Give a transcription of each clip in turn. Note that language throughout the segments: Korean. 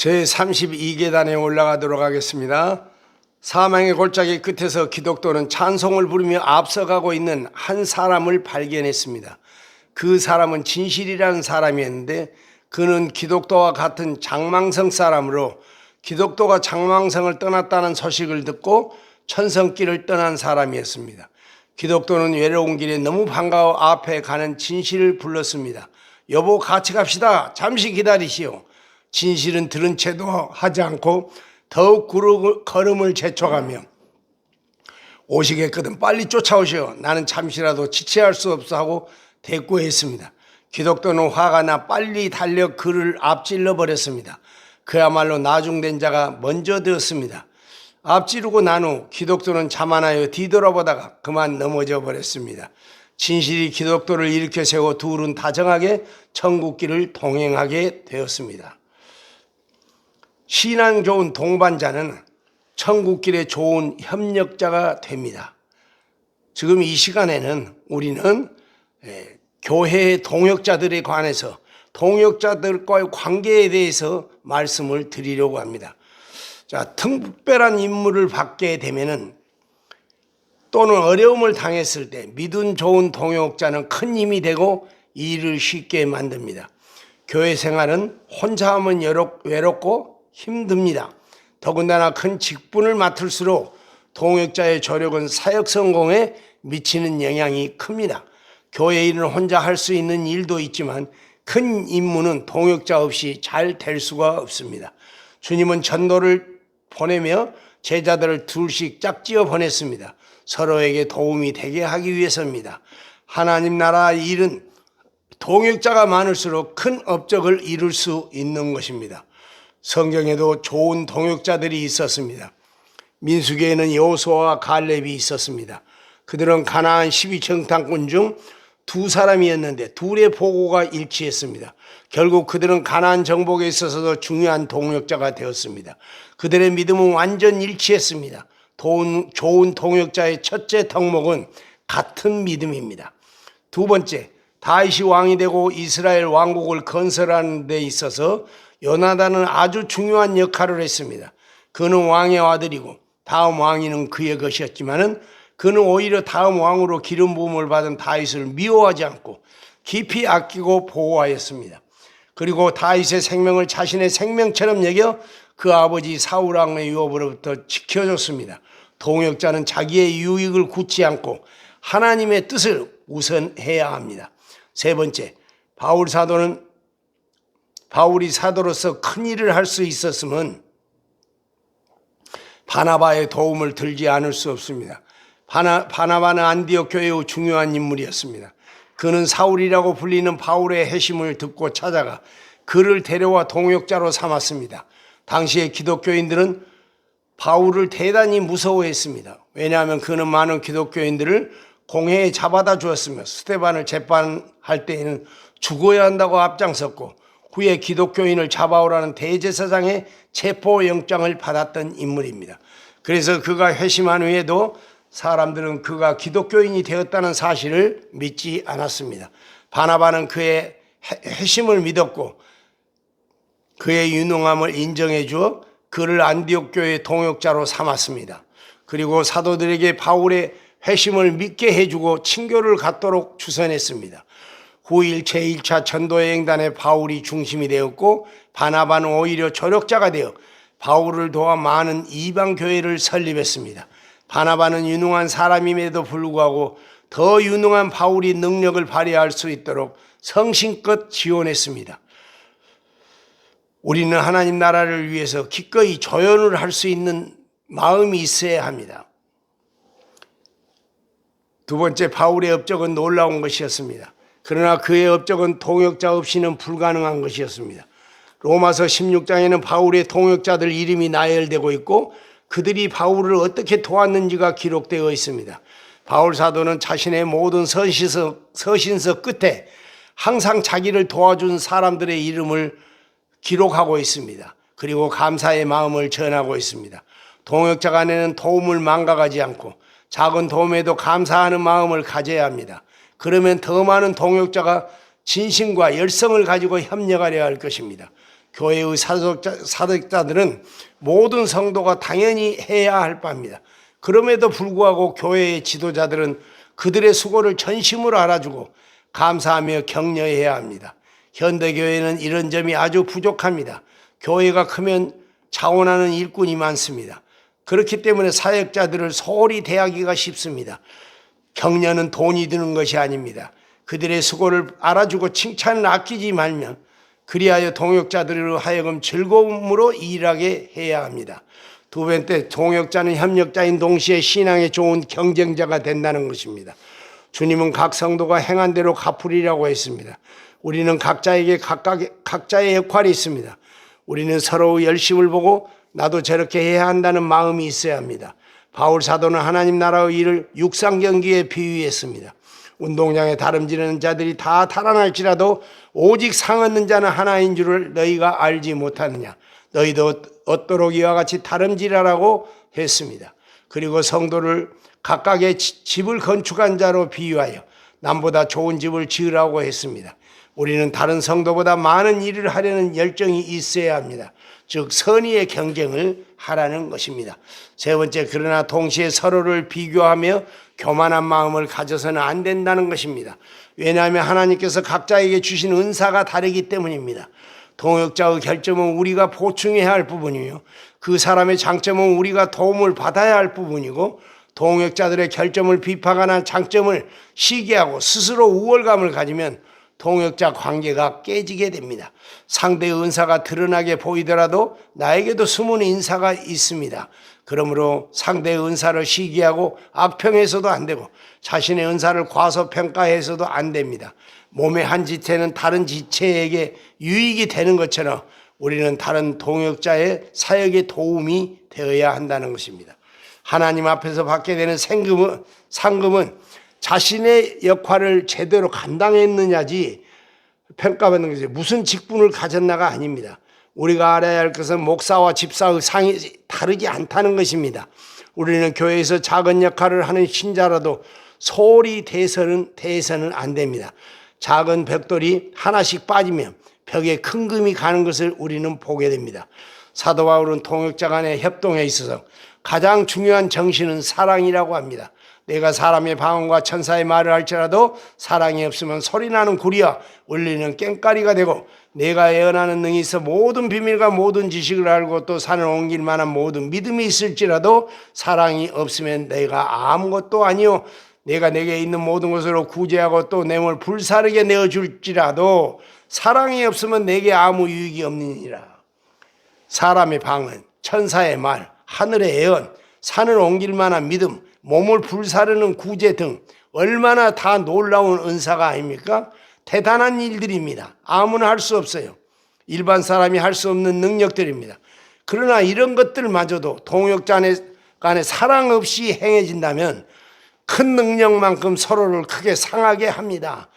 제32계단에 올라가도록 하겠습니다. 사망의 골짜기 끝에서 기독도는 찬송을 부르며 앞서가고 있는 한 사람을 발견했습니다. 그 사람은 진실이라는 사람이었는데 그는 기독도와 같은 장망성 사람으로 기독도가 장망성을 떠났다는 소식을 듣고 천성길을 떠난 사람이었습니다. 기독도는 외로운 길에 너무 반가워 앞에 가는 진실을 불렀습니다. 여보, 같이 갑시다. 잠시 기다리시오. 진실은 들은 채도 하지 않고 더욱 걸음을 재촉하며 오시겠거든 빨리 쫓아오시오. 나는 잠시라도 지체할 수 없어 하고 대꾸했습니다. 기독도는 화가 나 빨리 달려 그를 앞질러 버렸습니다. 그야말로 나중된 자가 먼저 되었습니다. 앞지르고 난 후 기독도는 자만하여 뒤돌아보다가 그만 넘어져 버렸습니다. 진실이 기독도를 일으켜 세워 둘은 다정하게 천국길을 동행하게 되었습니다. 신앙 좋은 동반자는 천국길에 좋은 협력자가 됩니다. 지금 이 시간에는 우리는 교회의 동역자들에 관해서 동역자들과의 관계에 대해서 말씀을 드리려고 합니다. 자, 특별한 임무를 받게 되면은 또는 어려움을 당했을 때 믿음 좋은 동역자는 큰 힘이 되고 일을 쉽게 만듭니다. 교회 생활은 혼자 하면 외롭고 힘듭니다. 더군다나 큰 직분을 맡을수록 동역자의 조력은 사역 성공에 미치는 영향이 큽니다. 교회 일은 혼자 할 수 있는 일도 있지만 큰 임무는 동역자 없이 잘 될 수가 없습니다. 주님은 전도를 보내며 제자들을 둘씩 짝지어 보냈습니다. 서로에게 도움이 되게 하기 위해서입니다. 하나님 나라 일은 동역자가 많을수록 큰 업적을 이룰 수 있는 것입니다. 성경에도 좋은 동역자들이 있었습니다. 민수기에는 여호수아와 갈렙이 있었습니다. 그들은 가나안 12城땅권 중 두 사람이었는데 둘의 보고가 일치했습니다. 결국 그들은 가나안 정복에 있어서도 중요한 동역자가 되었습니다. 그들의 믿음은 완전 일치했습니다. 좋은 동역자의 첫째 덕목은 같은 믿음입니다. 두 번째, 다윗이 왕이 되고 이스라엘 왕국을 건설하는 데 있어서 요나단은 아주 중요한 역할을 했습니다. 그는 왕의 아들이고 다음 왕위는 그의 것이었지만은 그는 오히려 다음 왕으로 기름 부음을 받은 다윗을 미워하지 않고 깊이 아끼고 보호하였습니다. 그리고 다윗의 생명을 자신의 생명처럼 여겨 그 아버지 사울 왕의 유업으로부터 지켜줬습니다. 동역자는 자기의 유익을 굳지 않고 하나님의 뜻을 우선해야 합니다. 세 번째, 바울이 사도로서 큰 일을 할 수 있었으면 바나바의 도움을 들지 않을 수 없습니다. 바나바는 안디옥 교회의 중요한 인물이었습니다. 그는 사울이라고 불리는 바울의 회심을 듣고 찾아가 그를 데려와 동역자로 삼았습니다. 당시의 기독교인들은 바울을 대단히 무서워했습니다. 왜냐하면 그는 많은 기독교인들을 공회에 잡아다 주었으며 스데반을 재판할 때에는 죽어야 한다고 앞장섰고 후에 기독교인을 잡아오라는 대제사장의 체포영장을 받았던 인물입니다. 그래서 그가 회심한 후에도 사람들은 그가 기독교인이 되었다는 사실을 믿지 않았습니다. 바나바는 그의 회심을 믿었고 그의 유능함을 인정해 주어 그를 안디옥 교회의 동역자로 삼았습니다. 그리고 사도들에게 바울의 회심을 믿게 해주고 친교를 갖도록 추선했습니다. 후일 제1차 전도여행단의 바울이 중심이 되었고 바나바는 오히려 조력자가 되어 바울을 도와 많은 이방 교회를 설립했습니다. 바나바는 유능한 사람임에도 불구하고 더 유능한 바울이 능력을 발휘할 수 있도록 성심껏 지원했습니다. 우리는 하나님 나라를 위해서 기꺼이 조연을 할 수 있는 마음이 있어야 합니다. 두 번째, 바울의 업적은 놀라운 것이었습니다. 그러나 그의 업적은 동역자 없이는 불가능한 것이었습니다. 로마서 16장에는 바울의 동역자들 이름이 나열되고 있고 그들이 바울을 어떻게 도왔는지가 기록되어 있습니다. 바울 사도는 자신의 모든 서신서 끝에 항상 자기를 도와준 사람들의 이름을 기록하고 있습니다. 그리고 감사의 마음을 전하고 있습니다. 동역자 간에는 도움을 망각하지 않고 작은 도움에도 감사하는 마음을 가져야 합니다. 그러면 더 많은 동역자가 진심과 열성을 가지고 협력하려 할 것입니다. 교회의 사역자들은 모든 성도가 당연히 해야 할 바입니다. 그럼에도 불구하고 교회의 지도자들은 그들의 수고를 전심으로 알아주고 감사하며 격려해야 합니다. 현대교회는 이런 점이 아주 부족합니다. 교회가 크면 자원하는 일꾼이 많습니다. 그렇기 때문에 사역자들을 소홀히 대하기가 쉽습니다. 격려는 돈이 드는 것이 아닙니다. 그들의 수고를 알아주고 칭찬을 아끼지 말면 그리하여 동역자들로 하여금 즐거움으로 일하게 해야 합니다. 두 번째, 동역자는 협력자인 동시에 신앙에 좋은 경쟁자가 된다는 것입니다. 주님은 각 성도가 행한 대로 갚으리라고 했습니다. 우리는 각자에게 각자의 역할이 있습니다. 우리는 서로 열심을 보고 나도 저렇게 해야 한다는 마음이 있어야 합니다. 바울 사도는 하나님 나라의 일을 육상 경기에 비유했습니다. 운동장에 다름지르는 자들이 다 달아날지라도 오직 상 얻는 자는 하나인 줄을 너희가 알지 못하느냐. 너희도 얻도록 이와 같이 다름질하라고 했습니다. 그리고 성도를 각각의 집을 건축한 자로 비유하여 남보다 좋은 집을 지으라고 했습니다. 우리는 다른 성도보다 많은 일을 하려는 열정이 있어야 합니다. 즉 선의의 경쟁을 하라는 것입니다. 세 번째, 그러나 동시에 서로를 비교하며 교만한 마음을 가져서는 안 된다는 것입니다. 왜냐하면 하나님께서 각자에게 주신 은사가 다르기 때문입니다. 동역자의 결점은 우리가 보충해야 할 부분이요, 그 사람의 장점은 우리가 도움을 받아야 할 부분이고, 동역자들의 결점을 비판하는 장점을 시기하고 스스로 우월감을 가지면 동역자 관계가 깨지게 됩니다. 상대의 은사가 드러나게 보이더라도 나에게도 숨은 인사가 있습니다. 그러므로 상대의 은사를 시기하고 악평해서도 안 되고 자신의 은사를 과소평가해서도 안 됩니다. 몸의 한 지체는 다른 지체에게 유익이 되는 것처럼 우리는 다른 동역자의 사역에 도움이 되어야 한다는 것입니다. 하나님 앞에서 받게 되는 상금은 자신의 역할을 제대로 감당했느냐지 평가받는 것이 무슨 직분을 가졌나가 아닙니다. 우리가 알아야 할 것은 목사와 집사의 상이 다르지 않다는 것입니다. 우리는 교회에서 작은 역할을 하는 신자라도 소홀히 대해서는 안 됩니다. 작은 벽돌이 하나씩 빠지면 벽에 큰 금이 가는 것을 우리는 보게 됩니다. 사도 바울은 동역자 간의 협동에 있어서 가장 중요한 정신은 사랑이라고 합니다. 내가 사람의 방언과 천사의 말을 할지라도 사랑이 없으면 소리나는 구리와 울리는 꽹과리가 되고, 내가 예언하는 능이 있어 모든 비밀과 모든 지식을 알고 또 산을 옮길 만한 모든 믿음이 있을지라도 사랑이 없으면 내가 아무것도 아니요, 내가 내게 있는 모든 것으로 구제하고 또 내 몸을 불사르게 내어줄지라도 사랑이 없으면 내게 아무 유익이 없느니라. 사람의 방언, 천사의 말, 하늘의 예언, 산을 옮길 만한 믿음, 몸을 불사르는 구제 등 얼마나 다 놀라운 은사가 아닙니까? 대단한 일들입니다. 아무나 할 수 없어요. 일반 사람이 할 수 없는 능력들입니다. 그러나 이런 것들마저도 동역자 간에 사랑 없이 행해진다면 큰 능력만큼 서로를 크게 상하게 합니다.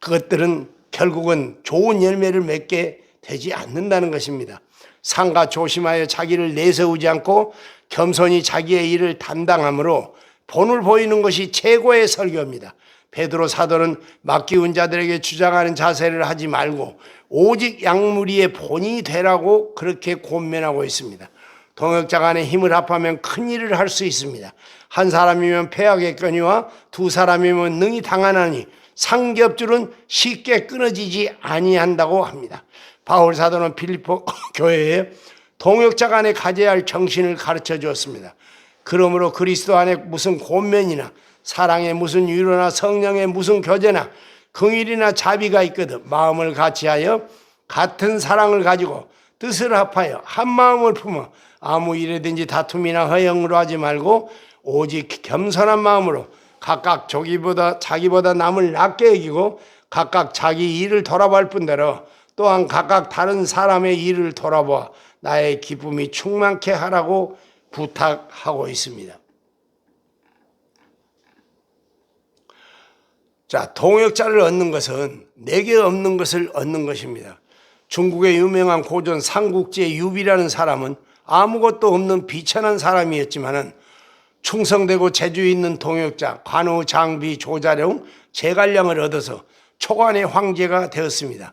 그것들은 결국은 좋은 열매를 맺게 되지 않는다는 것입니다. 상가 조심하여 자기를 내세우지 않고 겸손히 자기의 일을 담당함으로 본을 보이는 것이 최고의 설교입니다. 베드로 사도는 맡기운 자들에게 주장하는 자세를 하지 말고 오직 양무리의 본이 되라고 그렇게 권면하고 있습니다. 동역자 간에 힘을 합하면 큰 일을 할 수 있습니다. 한 사람이면 패하겠거니와 두 사람이면 능히 당하나니 상겹줄은 쉽게 끊어지지 아니한다고 합니다. 바울 사도는 빌립보 교회에 동역자 간에 가져야 할 정신을 가르쳐 주었습니다. 그러므로 그리스도 안에 무슨 권면이나 사랑에 무슨 위로나 성령에 무슨 교제나 긍휼이나 자비가 있거든 마음을 같이하여 같은 사랑을 가지고 뜻을 합하여 한 마음을 품어 아무 일에든지 다툼이나 허영으로 하지 말고 오직 겸손한 마음으로 각각 자기보다 남을 낮게 여기고 각각 자기 일을 돌아볼 뿐더러 또한 각각 다른 사람의 일을 돌아보아 나의 기쁨이 충만케 하라고 부탁하고 있습니다. 자, 동역자를 얻는 것은 내게 없는 것을 얻는 것입니다. 중국의 유명한 고전 삼국지의 유비라는 사람은 아무것도 없는 비천한 사람이었지만은 충성되고 재주 있는 동역자, 관우, 장비, 조자룡, 제갈량을 얻어서 초간의 황제가 되었습니다.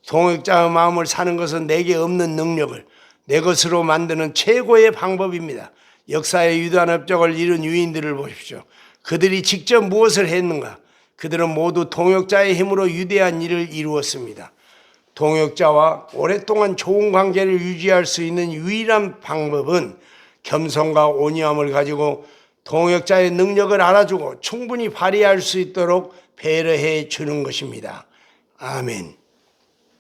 동역자의 마음을 사는 것은 내게 없는 능력을 내 것으로 만드는 최고의 방법입니다. 역사의 유대한 업적을 이룬 유인들을 보십시오. 그들이 직접 무엇을 했는가? 그들은 모두 동역자의 힘으로 위대한 일을 이루었습니다. 동역자와 오랫동안 좋은 관계를 유지할 수 있는 유일한 방법은 겸손과 온유함을 가지고 동역자의 능력을 알아주고 충분히 발휘할 수 있도록 배려해 주는 것입니다. 아멘.